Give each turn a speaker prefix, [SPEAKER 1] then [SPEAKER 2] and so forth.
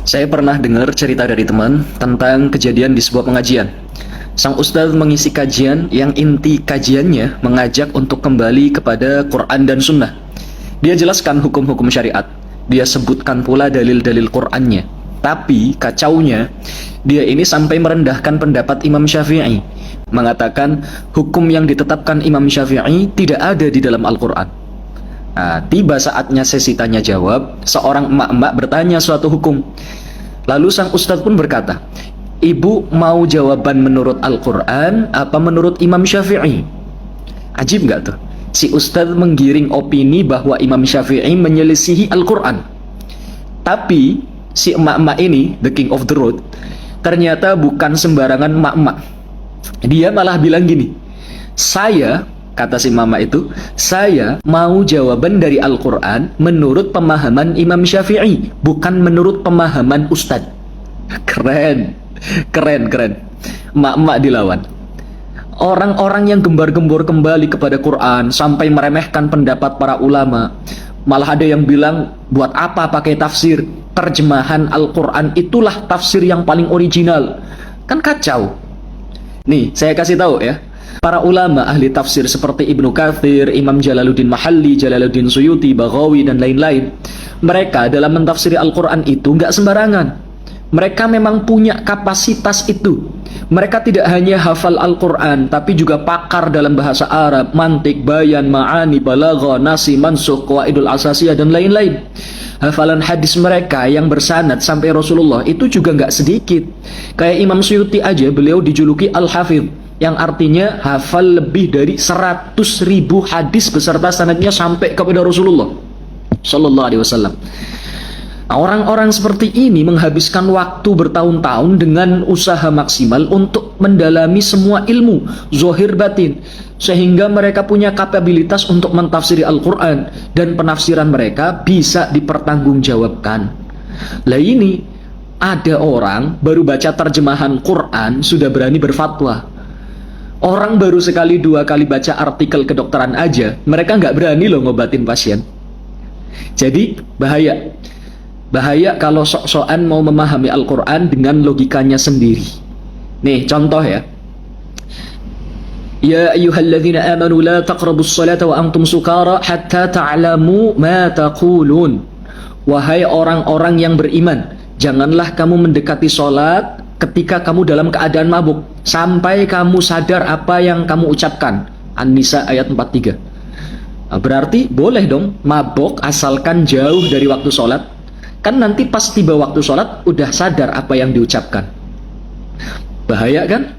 [SPEAKER 1] Saya pernah dengar cerita dari teman tentang kejadian di sebuah pengajian. Sang ustadz mengisi kajian yang inti kajiannya mengajak untuk kembali kepada Quran dan Sunnah. Dia jelaskan hukum-hukum syariat. Dia sebutkan pula dalil-dalil Qurannya. Tapi kacaunya, dia ini sampai merendahkan pendapat Imam Syafi'i, mengatakan hukum yang ditetapkan Imam Syafi'i tidak ada di dalam Al-Quran. Tiba saatnya sesi tanya jawab, seorang emak-emak bertanya suatu hukum. Lalu sang ustadz pun berkata, "Ibu mau jawaban menurut Al-Quran apa menurut Imam Syafi'i?" Ajib nggak tuh? Si ustadz menggiring opini bahwa Imam Syafi'i menyelisihi Al-Quran. Tapi si emak-emak ini, the king of the road, ternyata bukan sembarangan emak-emak. Dia malah bilang gini, kata si mama itu, saya mau jawaban dari Al-Quran menurut pemahaman Imam Syafi'i, bukan menurut pemahaman Ustadz. Keren. Emak-emak dilawan. Orang-orang yang gembar-gembor kembali kepada Quran sampai meremehkan pendapat para ulama. Malah ada yang bilang, buat apa pakai tafsir? Terjemahan Al-Quran itulah tafsir yang paling original. Kan kacau. Nih, saya kasih tahu ya. Para ulama ahli tafsir seperti Ibnu Katsir, Imam Jalaluddin Mahalli, Jalaluddin Suyuti, Baghawi, dan lain-lain, mereka dalam mentafsiri Al-Quran itu nggak sembarangan. Mereka memang punya kapasitas itu. Mereka tidak hanya hafal Al-Quran, tapi juga pakar dalam bahasa Arab, mantik, bayan, ma'ani, balaghah, nasi, mansukh, qawaidul asasiyah, dan lain-lain. Hafalan hadis mereka yang bersanad sampai Rasulullah itu juga nggak sedikit. Kayak Imam Suyuti aja, beliau dijuluki Al-Hafidh, yang artinya hafal lebih dari 100.000 hadis beserta sanadnya sampai kepada Rasulullah Sallallahu Alaihi Wasallam. Orang-orang seperti ini menghabiskan waktu bertahun-tahun dengan usaha maksimal untuk mendalami semua ilmu zahir batin, sehingga mereka punya kapabilitas untuk mentafsiri Al-Quran, dan penafsiran mereka bisa dipertanggungjawabkan. Lah ini, ada orang baru baca terjemahan Quran sudah berani berfatwa. Orang baru sekali dua kali baca artikel kedokteran aja, mereka nggak berani loh ngobatin pasien. Jadi bahaya kalau sok-sokan mau memahami Al-Quran dengan logikanya sendiri. Nih contoh ya. Ya ayyuhalladzina amanu la taqrabus salata wa antum sukara hatta ta'lamu ma taqulun. Wahai orang-orang yang beriman, janganlah kamu mendekati salat ketika kamu dalam keadaan mabuk sampai kamu sadar apa yang kamu ucapkan. An-Nisa ayat 43. Berarti boleh dong mabuk asalkan jauh dari waktu sholat. Kan nanti pas tiba waktu sholat udah sadar apa yang diucapkan. Bahaya kan?